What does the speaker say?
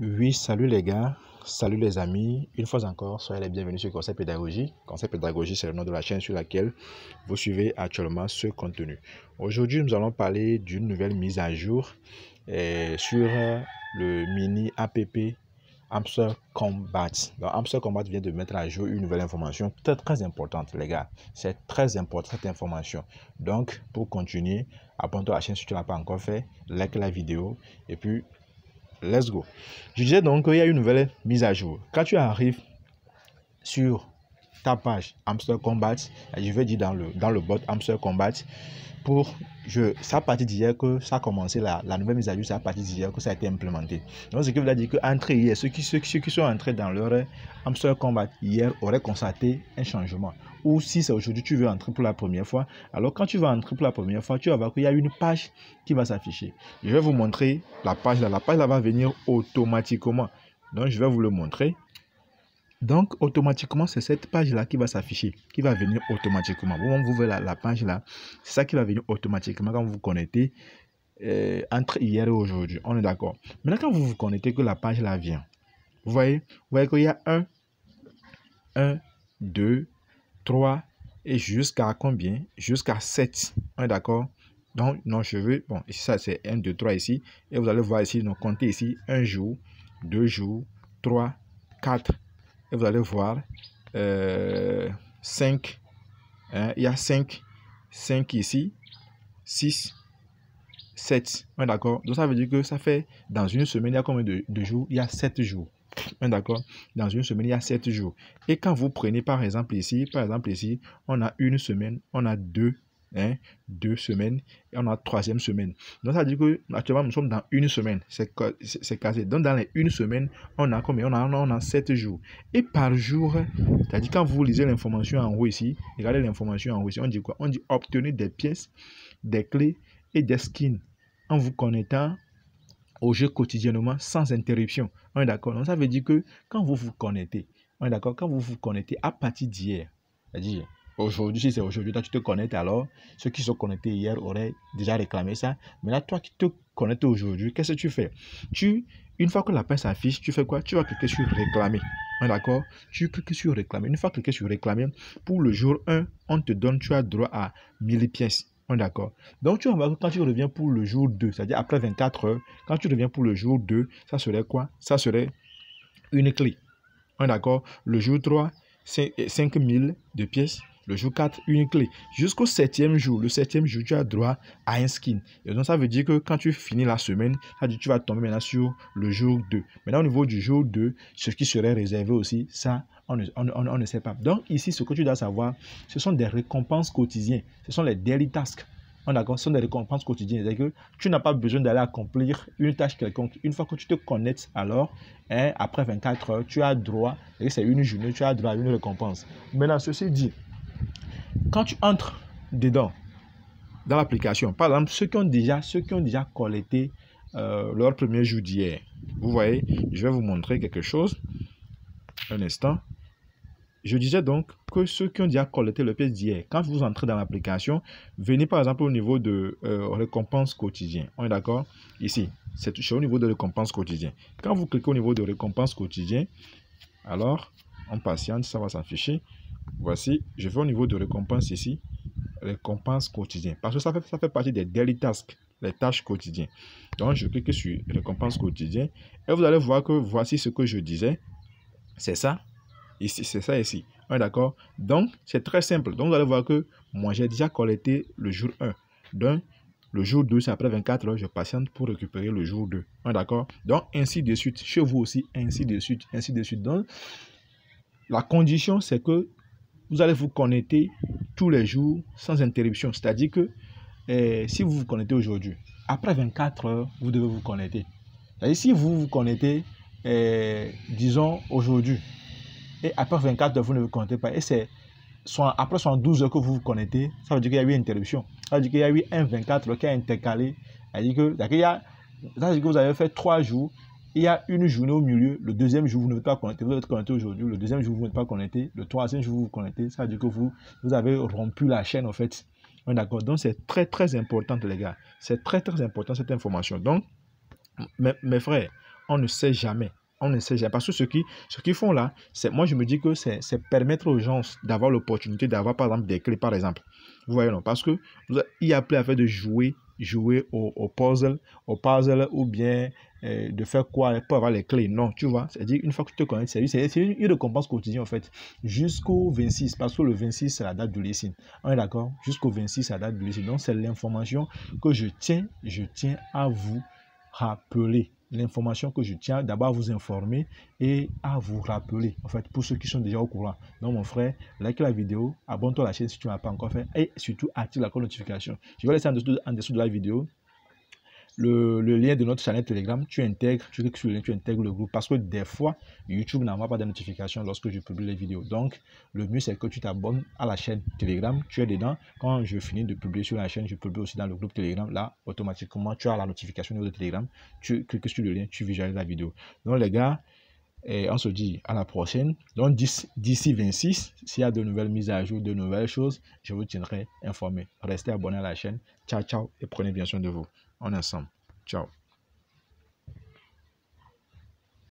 Oui, salut les gars, salut les amis. Une fois encore, soyez les bienvenus sur Conseil Pédagogie. Conseil Pédagogie, c'est le nom de la chaîne sur laquelle vous suivez actuellement ce contenu. Aujourd'hui, nous allons parler d'une nouvelle mise à jour sur le mini app Hamster Combat. Donc, Hamster Combat vient de mettre à jour une nouvelle information très importante, les gars. C'est très important cette information. Donc, pour continuer, abonne-toi à la chaîne si tu ne l'as pas encore fait, like la vidéo et puis let's go. Je disais donc qu'il y a une nouvelle mise à jour. Quand tu arrives sur ta page Hamster Combat, je vais dire dans le bot Hamster Combat, c'est à partir d'hier que ça a commencé, la nouvelle mise à jour, c'est à partir d'hier que ça a été implémenté. Donc, ce qui veut dire qu'entré hier, ceux qui sont entrés dans leur Hamster Combat hier auraient constaté un changement. Ou si c'est aujourd'hui, tu veux entrer pour la première fois. Alors, quand tu vas entrer pour la première fois, tu vas voir qu'il y a une page qui va s'afficher. Je vais vous montrer la page là. La page là va venir automatiquement. Donc, je vais vous le montrer. Donc, automatiquement, c'est cette page-là qui va s'afficher, qui va venir automatiquement. Vous voyez la page là, c'est ça qui va venir automatiquement quand vous vous connectez entre hier et aujourd'hui. On est d'accord. Maintenant, quand vous vous connectez, que la page là vient, vous voyez qu'il y a 1, 2, 3 et jusqu'à combien? Jusqu'à 7. On est d'accord? Donc, non, je veux, bon, ici, ça c'est 1, 2, 3 ici. Et vous allez voir ici, donc comptez ici, 1 jour, 2 jours, 3, 4. Et vous allez voir 5, hein, il y a 5 ici, 6, 7, d'accord. Donc ça veut dire que ça fait, dans une semaine, il y a combien de jours? Il y a 7 jours, d'accord. Dans une semaine, il y a 7 jours. Et quand vous prenez par exemple ici, on a une semaine, on a 2 semaines et on a 3e semaine. Donc ça veut dire que actuellement nous sommes dans une semaine, c'est casé. Donc dans les une semaine, on a combien? On a 7 jours. Et par jour, c'est-à-dire quand vous lisez l'information en haut ici, regardez l'information en haut ici, on dit quoi? On dit obtenir des pièces, des clés et des skins en vous connectant au jeu quotidiennement sans interruption. On est d'accord? Donc ça veut dire que quand vous vous connectez, on est d'accord? Quand vous vous connectez à partir d'hier, c'est-à-dire aujourd'hui, si c'est aujourd'hui, toi tu te connectes, alors ceux qui sont connectés hier auraient déjà réclamé ça. Mais là, toi qui te connectes aujourd'hui, qu'est-ce que tu fais? Une fois que la page s'affiche, tu fais quoi? Tu vas cliquer sur réclamer. D'accord? Tu cliques sur réclamer. Une fois cliqué sur réclamer, pour le jour 1, on te donne, tu as droit à 1000 pièces. D'accord. Donc, tu vas voir que quand tu reviens pour le jour 2, c'est-à-dire après 24 heures, quand tu reviens pour le jour 2, ça serait quoi? Ça serait une clé. D'accord. Le jour 3, 5000 de pièces. Le jour 4, une clé. Jusqu'au 7e jour. Le 7e jour, tu as droit à un skin. Et donc, ça veut dire que quand tu finis la semaine, ça veut dire que tu vas tomber maintenant sur le jour 2. Maintenant, au niveau du jour 2, ce qui serait réservé aussi, ça, on ne sait pas. Donc, ici, ce que tu dois savoir, ce sont des récompenses quotidiennes. Ce sont les daily tasks. Ce sont des récompenses quotidiennes. C'est-à-dire que tu n'as pas besoin d'aller accomplir une tâche quelconque. Une fois que tu te connectes, alors, après 24 heures, tu as droit, et c'est une journée, tu as droit à une récompense. Maintenant, ceci dit, quand tu entres dedans, dans l'application, par exemple, ceux qui ont déjà collecté leur premier jour d'hier, vous voyez, je vais vous montrer quelque chose. Un instant. Je disais donc que ceux qui ont déjà collecté le pièce d'hier, quand vous entrez dans l'application, venez par exemple au niveau de récompense quotidien. On est d'accord? Ici, c'est au niveau de récompense quotidien. Quand vous cliquez au niveau de récompense quotidien, alors, on patiente, ça va s'afficher. Voici, je vais au niveau de récompense ici, récompense quotidien. Parce que ça fait partie des daily tasks, les tâches quotidiennes. Donc, je clique sur récompense quotidien et vous allez voir que voici ce que je disais. C'est ça. Ici, c'est ça ici. On est d'accord? Donc, c'est très simple. Donc, vous allez voir que moi, j'ai déjà collecté le jour 1. Donc, le jour 2, c'est après 24 heures, je patiente pour récupérer le jour 2. On est d'accord? Donc, ainsi de suite. Chez vous aussi, ainsi de suite, ainsi de suite. Donc, la condition, c'est que vous allez vous connecter tous les jours sans interruption. C'est-à-dire que si vous vous connectez aujourd'hui, après 24 heures, vous devez vous connecter. C'est-à-dire si vous vous connectez, disons, aujourd'hui, et après 24 heures, vous ne vous connectez pas, et c'est après 12 heures que vous vous connectez, ça veut dire qu'il y a eu interruption. Ça veut dire qu'il y a eu un 24 heures qui a intercalé. Ça veut dire que vous avez fait 3 jours, il y a une journée au milieu, le deuxième jour, vous ne êtes pas connecté, vous êtes connecté aujourd'hui, le deuxième jour, vous n'êtes pas connecté, le troisième jour, vous vous connectez, ça veut dire que vous avez rompu la chaîne, en fait. D'accord. Donc, c'est très important, les gars. C'est très important, cette information. Donc, mes frères, on ne sait jamais. On ne sait jamais. Parce que ce qu'ils font là, moi je me dis que c'est permettre aux gens d'avoir l'opportunité d'avoir par exemple des clés par exemple. Vous voyez non? Parce que il y a plus à faire de jouer au puzzle ou bien de faire quoi pour avoir les clés. Non, tu vois. C'est-à-dire une fois que tu te connais, c'est une récompense quotidienne en fait. Jusqu'au 26, parce que le 26 c'est la date de l'ISIN. On est d'accord? Jusqu'au 26 c'est la date de l'ISIN. Donc c'est l'information que je tiens à vous rappeler. L'information que je tiens d'abord à vous informer et à vous rappeler, en fait, pour ceux qui sont déjà au courant. Donc, mon frère, like la vidéo, abonne-toi à la chaîne si tu ne l'as pas encore fait et surtout active la notification. Je vais laisser en dessous de la vidéo le lien de notre chaîne Telegram. Tu cliques sur le lien, tu intègres le groupe parce que des fois, YouTube n'envoie pas de notification lorsque je publie les vidéos. Donc, le mieux, c'est que tu t'abonnes à la chaîne Telegram. Tu es dedans. Quand je finis de publier sur la chaîne, je publie aussi dans le groupe Telegram. Là, automatiquement, tu as la notification de Telegram. Tu cliques sur le lien, tu visualises la vidéo. Donc, les gars, on se dit à la prochaine. Donc, d'ici 26, s'il y a de nouvelles mises à jour, de nouvelles choses, je vous tiendrai informé. Restez abonnés à la chaîne. Ciao, ciao et prenez bien soin de vous. On est ensemble. Ciao.